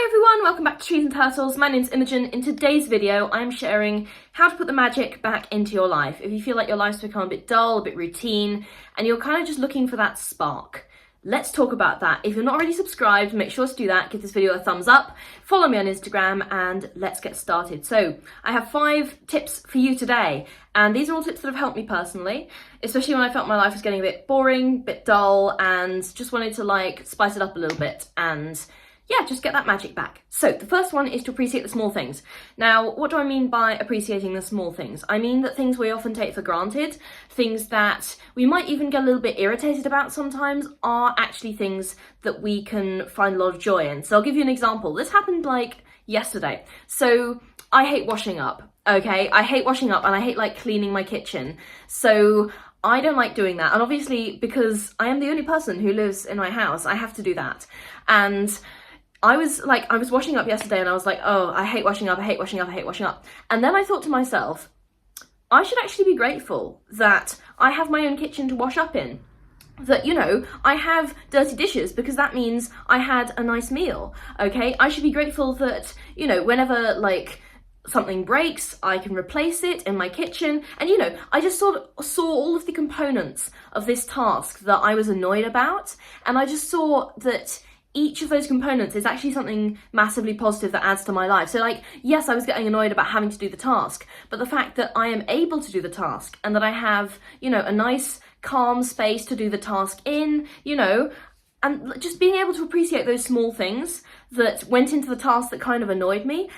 Hi everyone, welcome back to Trees and Turtles. My name's Imogen. In today's video, I'm sharing how to put the magic back into your life. If you feel like your life's become a bit dull, a bit routine, and you're kind of just looking for that spark, let's talk about that. If you're not already subscribed, make sure to do that. Give this video a thumbs up, follow me on Instagram, and let's get started. So I have 5 tips for you today, and these are all tips that have helped me personally, especially when I felt my life was getting a bit boring, a bit dull, and just wanted to spice it up a little bit and yeah, just get that magic back. So the first one is to appreciate the small things. Now, what do I mean by appreciating the small things? I mean that things we often take for granted, things that we might even get a little bit irritated about sometimes, are actually things that we can find a lot of joy in. So I'll give you an example. This happened yesterday. So I hate washing up, okay? I hate washing up and I hate cleaning my kitchen. So I don't like doing that. And obviously, because I am the only person who lives in my house, I have to do that. And I was washing up yesterday and I was like, oh, I hate washing up, I hate washing up, I hate washing up. And then I thought to myself, I should actually be grateful that I have my own kitchen to wash up in. That, I have dirty dishes because that means I had a nice meal, okay? I should be grateful that, whenever something breaks, I can replace it in my kitchen. And, I just sort of saw all of the components of this task that I was annoyed about. And I just saw that each of those components is actually something massively positive that adds to my life. So yes, I was getting annoyed about having to do the task, but the fact that I am able to do the task and that I have, a nice calm space to do the task in, and just being able to appreciate those small things that went into the task that kind of annoyed me,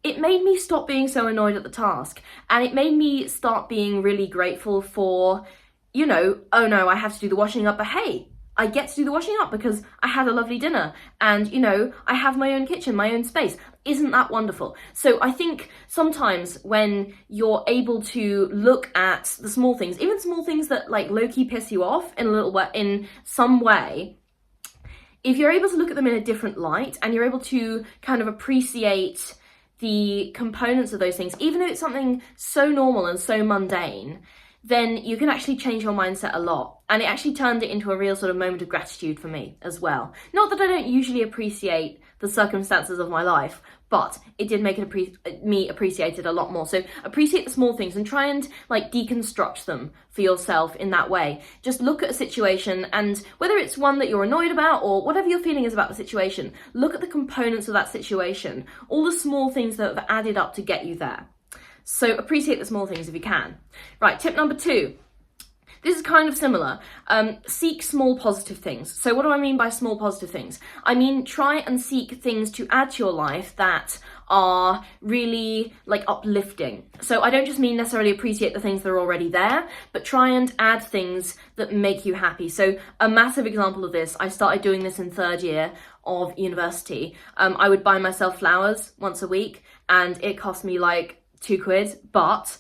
it made me stop being so annoyed at the task. And it made me start being really grateful for, oh no, I have to do the washing up, but hey, I get to do the washing up because I had a lovely dinner and, I have my own kitchen, my own space. Isn't that wonderful? So I think sometimes when you're able to look at the small things, even small things that low-key piss you off in some way, if you're able to look at them in a different light and you're able to kind of appreciate the components of those things, even though it's something so normal and so mundane, then you can actually change your mindset a lot. And it actually turned it into a real sort of moment of gratitude for me as well. Not that I don't usually appreciate the circumstances of my life, but it did make me appreciate it a lot more. So appreciate the small things and try and deconstruct them for yourself in that way. Just look at a situation, and whether it's one that you're annoyed about or whatever your feeling is about the situation, look at the components of that situation, all the small things that have added up to get you there. So appreciate the small things if you can. Right, tip number 2. This is kind of similar. Seek small positive things. So what do I mean by small positive things? I mean, try and seek things to add to your life that are really uplifting. So I don't just mean necessarily appreciate the things that are already there, but try and add things that make you happy. So a massive example of this, I started doing this in 3rd year of university. I would buy myself flowers once a week and it cost me £2, but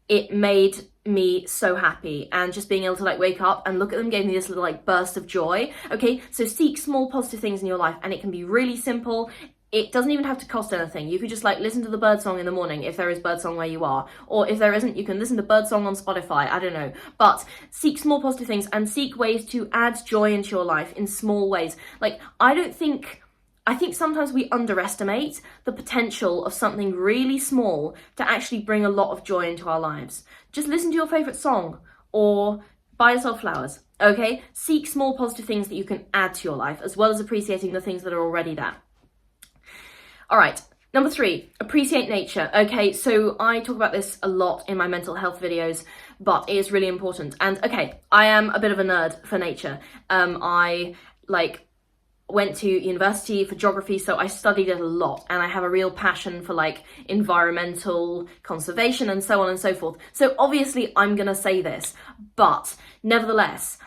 it made me so happy, and just being able to wake up and look at them gave me this little burst of joy. Okay, so seek small positive things in your life, and it can be really simple. It doesn't even have to cost anything. You could just listen to the birdsong in the morning if there is birdsong where you are, or if there isn't, you can listen to birdsong on Spotify, I don't know. But seek small positive things and seek ways to add joy into your life in small ways. I think sometimes we underestimate the potential of something really small to actually bring a lot of joy into our lives. Just listen to your favourite song or buy yourself flowers, okay? Seek small positive things that you can add to your life, as well as appreciating the things that are already there. All right, number 3, appreciate nature. Okay, so I talk about this a lot in my mental health videos, but it is really important. And okay, I am a bit of a nerd for nature. I went to university for geography, so I studied it a lot, and I have a real passion for environmental conservation and so on and so forth. So obviously I'm gonna say this, but nevertheless,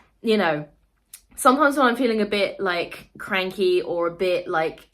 sometimes when I'm feeling a bit cranky or a bit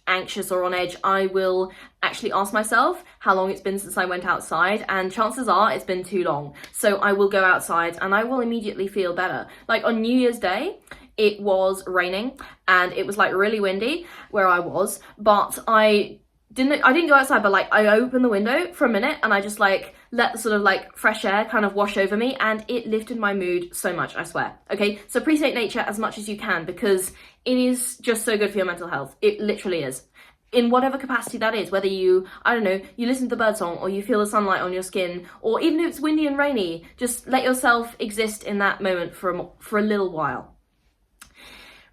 anxious or on edge, I will actually ask myself how long it's been since I went outside, and chances are it's been too long. So I will go outside and I will immediately feel better. On New Year's Day, it was raining and it was really windy where I was, but I didn't go outside, but I opened the window for a minute and I just let the sort of fresh air kind of wash over me, and it lifted my mood so much, I swear. Okay, so appreciate nature as much as you can, because it is just so good for your mental health. It literally is. in whatever capacity that is, whether you, I don't know, you listen to the birdsong or you feel the sunlight on your skin, or even if it's windy and rainy, just let yourself exist in that moment for a little while.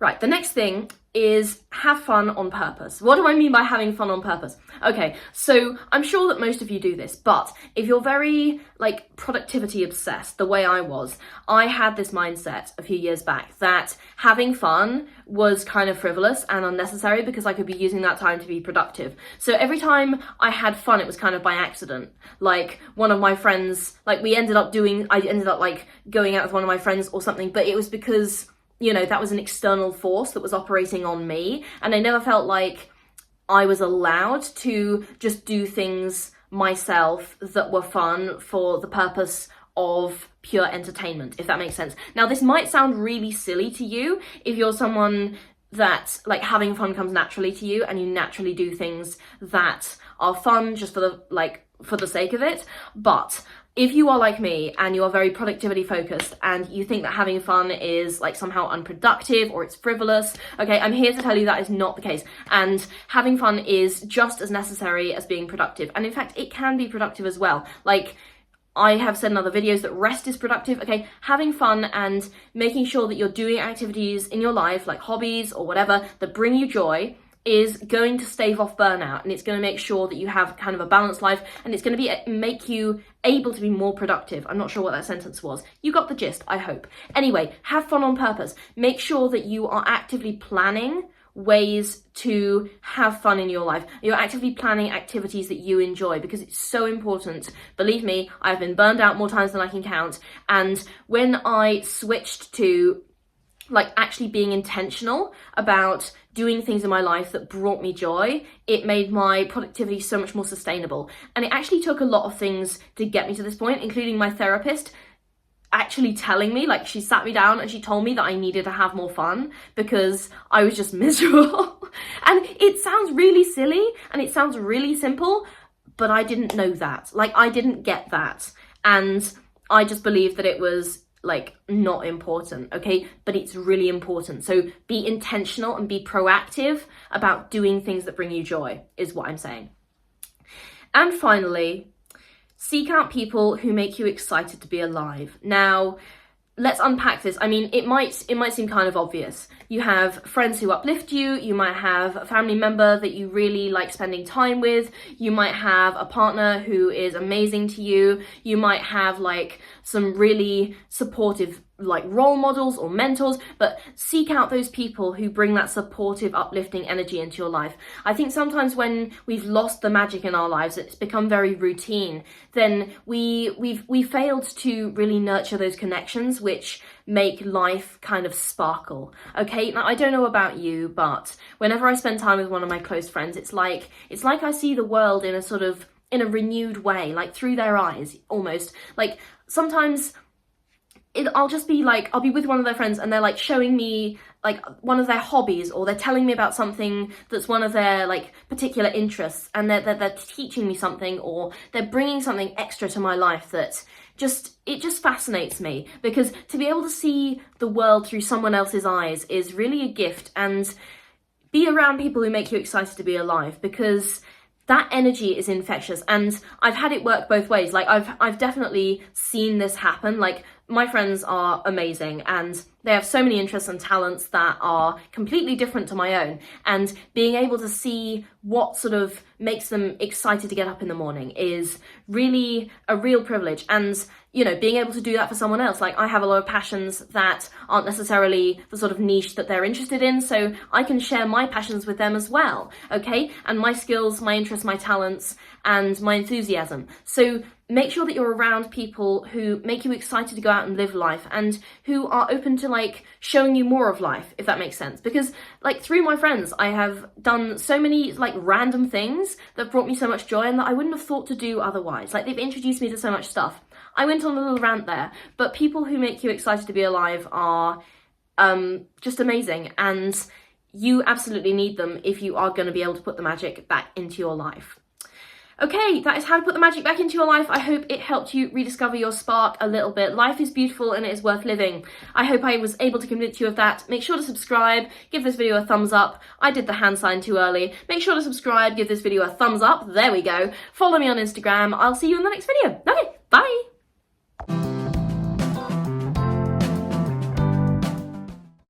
Right, the next thing is have fun on purpose. What do I mean by having fun on purpose? Okay, so I'm sure that most of you do this, but if you're very like productivity obsessed, the way I was, I had this mindset a few years back that having fun was kind of frivolous and unnecessary because I could be using that time to be productive. So every time I had fun, it was kind of by accident. Like one of my friends, like I ended up like going out with one of my friends or something, but it was because, you know, that was an external force that was operating on me, and I never felt like I was allowed to just do things myself that were fun for the purpose of pure entertainment, if that makes sense. Now, this might sound really silly to you if you're someone that like having fun comes naturally to you and you naturally do things that are fun just for the sake of it, but if you are like me and you are very productivity focused and you think that having fun is like somehow unproductive or it's frivolous, okay, I'm here to tell you that is not the case. And having fun is just as necessary as being productive. And in fact, it can be productive as well. Like I have said in other videos that rest is productive, okay? Having fun and making sure that you're doing activities in your life, like hobbies or whatever, that bring you joy, is going to stave off burnout, and it's going to make sure that you have kind of a balanced life, and it's going to make you able to be more productive. I'm not sure what that sentence was. You got the gist, I hope. Anyway, have fun on purpose. Make sure that you are actively planning ways to have fun in your life. You're actively planning activities that you enjoy, because it's so important. Believe me, I've been burned out more times than I can count, and when I switched to like actually being intentional about doing things in my life that brought me joy, it made my productivity so much more sustainable. And it actually took a lot of things to get me to this point, including my therapist actually telling me, like she sat me down and she told me that I needed to have more fun because I was just miserable. And it sounds really silly and it sounds really simple, but I didn't know that. Like I didn't get that. And I just believed that it was like not important, okay? But it's really important. So be intentional and be proactive about doing things that bring you joy, is what I'm saying. And finally, seek out people who make you excited to be alive. Now, let's unpack this. I mean, it might seem kind of obvious. You have friends who uplift you, you might have a family member that you really like spending time with, you might have a partner who is amazing to you, you might have like some really supportive like role models or mentors, but seek out those people who bring that supportive, uplifting energy into your life. I think sometimes when we've lost the magic in our lives, it's become very routine, then we've failed to really nurture those connections which make life kind of sparkle. Okay, now I don't know about you, but whenever I spend time with one of my close friends, it's like I see the world in a renewed way, like through their eyes almost. Like sometimes I'll be with one of their friends and they're like showing me like one of their hobbies, or they're telling me about something that's one of their like particular interests, and they're teaching me something, or they're bringing something extra to my life that just fascinates me, because to be able to see the world through someone else's eyes is really a gift. And be around people who make you excited to be alive, because that energy is infectious. And I've had it work both ways. Like I've definitely seen this happen. Like my friends are amazing and they have so many interests and talents that are completely different to my own. And being able to see what sort of makes them excited to get up in the morning is really a real privilege. And, you know, being able to do that for someone else, like I have a lot of passions that aren't necessarily the sort of niche that they're interested in, so I can share my passions with them as well, okay? And my skills, my interests, my talents, and my enthusiasm. So make sure that you're around people who make you excited to go out and live life, and who are open to like showing you more of life, if that makes sense. Because like through my friends, I have done so many like random things that brought me so much joy and that I wouldn't have thought to do otherwise. Like they've introduced me to so much stuff. I went on a little rant there, but people who make you excited to be alive are just amazing, and you absolutely need them if you are going to be able to put the magic back into your life. Okay, that is how to put the magic back into your life. I hope it helped you rediscover your spark a little bit. Life is beautiful and it is worth living. I hope I was able to convince you of that. Make sure to subscribe, give this video a thumbs up. I did the hand sign too early. Make sure to subscribe, give this video a thumbs up. There we go. Follow me on Instagram. I'll see you in the next video. Okay.